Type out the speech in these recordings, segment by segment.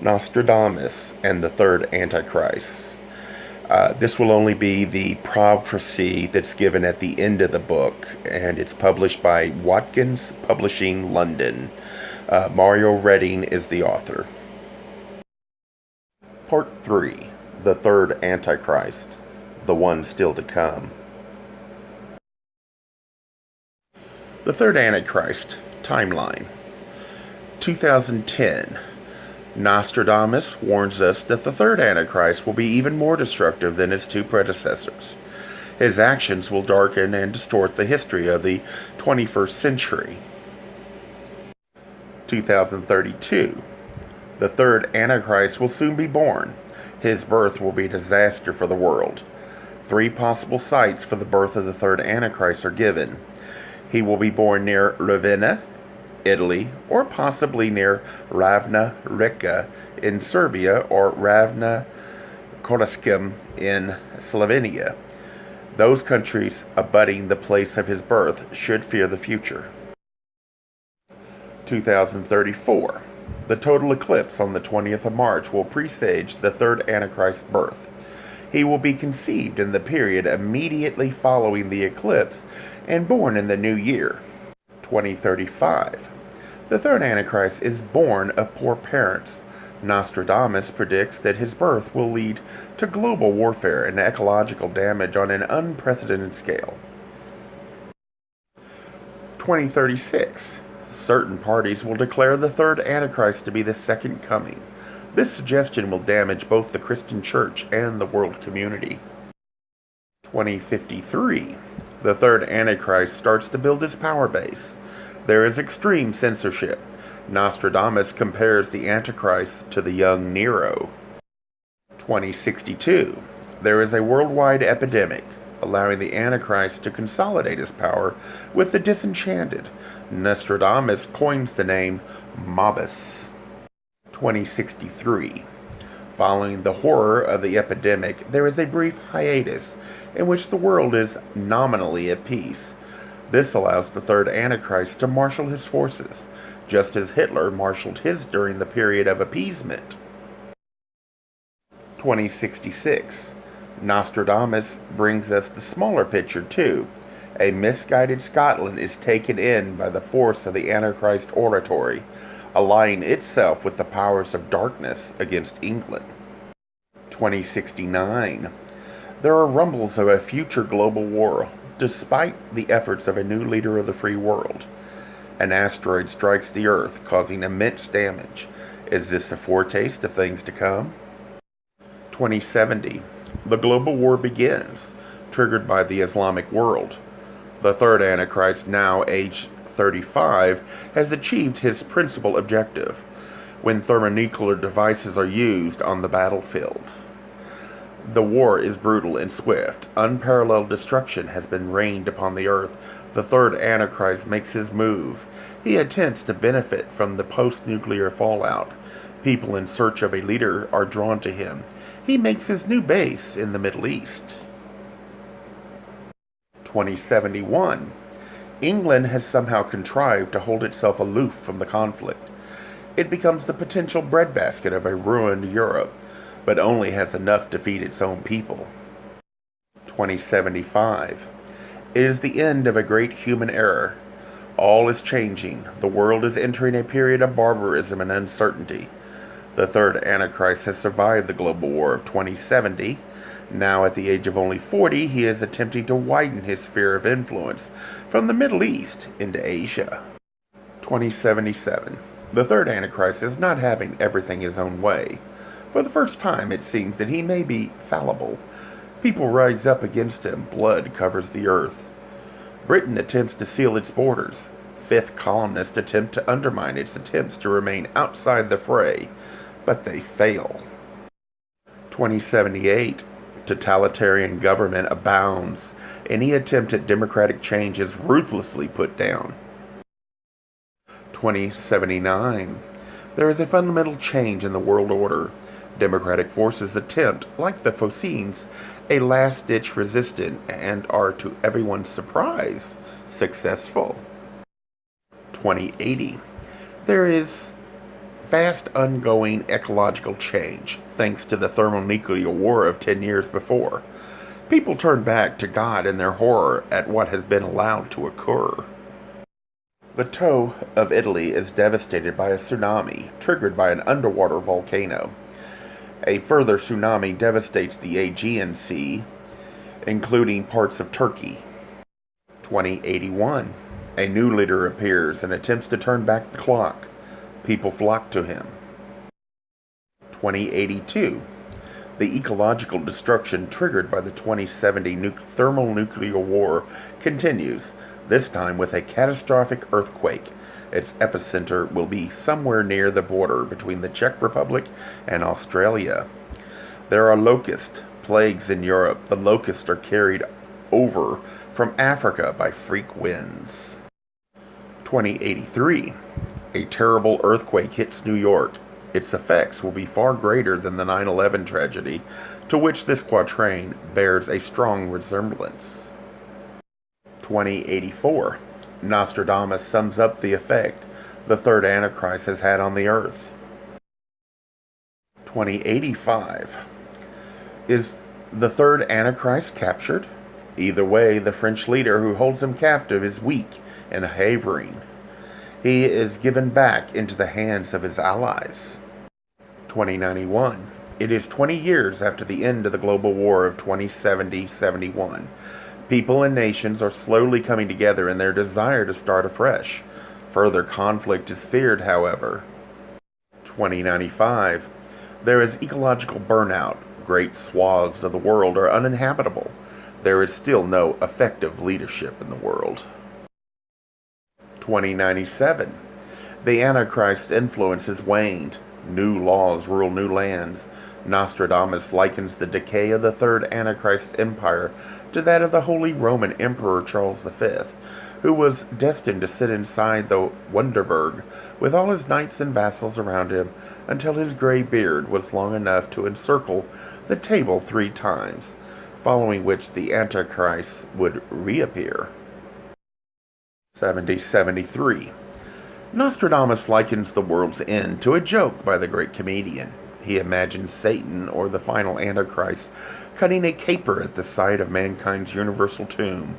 Nostradamus and the Third Antichrist. This will only be the prophecy that's given at the end of the book, and it's published by Watkins Publishing, London. Mario Redding is the author. Part 3. The Third Antichrist, the one still to come. The Third Antichrist timeline. 2010. Nostradamus warns us that the third Antichrist will be even more destructive than his two predecessors. His actions will darken and distort the history of the 21st century. 2032. The third Antichrist will soon be born. His birth will be a disaster for the world. 3 possible sites for the birth of the third Antichrist are given. He will be born near Ravenna, Italy, or possibly near Ravna Reka in Serbia or Ravna Kodaskim in Slovenia. Those countries abutting the place of his birth should fear the future. 2034. The total eclipse on the 20th of March will presage the third Antichrist's birth. He will be conceived in the period immediately following the eclipse and born in the new year. 2035. The third Antichrist is born of poor parents. Nostradamus predicts that his birth will lead to global warfare and ecological damage on an unprecedented scale. 2036. Certain parties will declare the third Antichrist to be the second coming. This suggestion will damage both the Christian church and the world community. 2053. The third Antichrist starts to build his power base. There is extreme censorship. Nostradamus compares the Antichrist to the young Nero. 2062. There is a worldwide epidemic, allowing the Antichrist to consolidate his power with the disenchanted. Nostradamus coins the name Mobbus. 2063. Following the horror of the epidemic, there is a brief hiatus in which the world is nominally at peace. This allows the third Antichrist to marshal his forces, just as Hitler marshaled his during the period of appeasement. 2066. Nostradamus brings us the smaller picture too. A misguided Scotland is taken in by the force of the Antichrist oratory, allying itself with the powers of darkness against England. 2069. There are rumbles of a future global war, despite the efforts of a new leader of the free world. An asteroid strikes the Earth, causing immense damage. Is this a foretaste of things to come? 2070. The global war begins, triggered by the Islamic world. The third Antichrist, now aged 35, has achieved his principal objective, when thermonuclear devices are used on the battlefield. The war is brutal and swift. Unparalleled destruction has been rained upon the earth. The third Antichrist makes his move. He attempts to benefit from the post-nuclear fallout. People in search of a leader are drawn to him. He makes his new base in the Middle East. 2071. England has somehow contrived to hold itself aloof from the conflict. It becomes the potential breadbasket of a ruined Europe, but only has enough to feed its own people. 2075. It is the end of a great human era. All is changing. The world is entering a period of barbarism and uncertainty. The third Antichrist has survived the global war of 2070. Now, at the age of only 40, he is attempting to widen his sphere of influence from the Middle East into Asia. 2077. The third Antichrist is not having everything his own way. For the first time, it seems that he may be fallible. People rise up against him. Blood covers the earth. Britain attempts to seal its borders. Fifth columnists attempt to undermine its attempts to remain outside the fray, but they fail. 2078. Totalitarian government abounds. Any attempt at democratic change is ruthlessly put down. 2079. There is a fundamental change in the world order. Democratic forces attempt, like the Phocines, a last-ditch resistance and are, to everyone's surprise, successful. 2080. There is fast ongoing ecological change, thanks to the thermonuclear war of 10 years before. People turn back to God in their horror at what has been allowed to occur. The toe of Italy is devastated by a tsunami triggered by an underwater volcano. A further tsunami devastates the Aegean Sea, including parts of Turkey. 2081. A new leader appears and attempts to turn back the clock. People flock to him. 2082. The ecological destruction triggered by the 2070 thermonuclear war continues, this time with a catastrophic earthquake. Its epicenter will be somewhere near the border between the Czech Republic and Australia. There are locust plagues in Europe. The locusts are carried over from Africa by freak winds. 2083. A terrible earthquake hits New York. Its effects will be far greater than the 9/11 tragedy, to which this quatrain bears a strong resemblance. 2084. Nostradamus sums up the effect the third Antichrist has had on the earth. 2085. Is the third Antichrist captured? Either way, the French leader who holds him captive is weak and havering. He is given back into the hands of his allies. 2091. It is 20 years after the end of the global war of 2070-71. People and nations are slowly coming together in their desire to start afresh. Further conflict is feared, however. 2095. There is ecological burnout. Great swaths of the world are uninhabitable. There is still no effective leadership in the world. 2097. The Antichrist's influence has waned. New laws rule new lands. Nostradamus likens the decay of the third Antichrist empire to that of the Holy Roman Emperor Charles V, who was destined to sit inside the Wunderburg with all his knights and vassals around him until his gray beard was long enough to encircle the table 3 times, following which the Antichrist would reappear. 7073. Nostradamus likens the world's end to a joke by the great comedian. He imagines Satan, or the final Antichrist, cutting a caper at the site of mankind's universal tomb.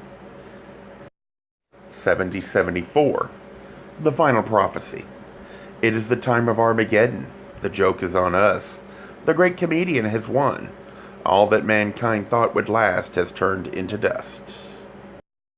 7074. The final prophecy. It is the time of Armageddon. The joke is on us. The great comedian has won. All that mankind thought would last has turned into dust.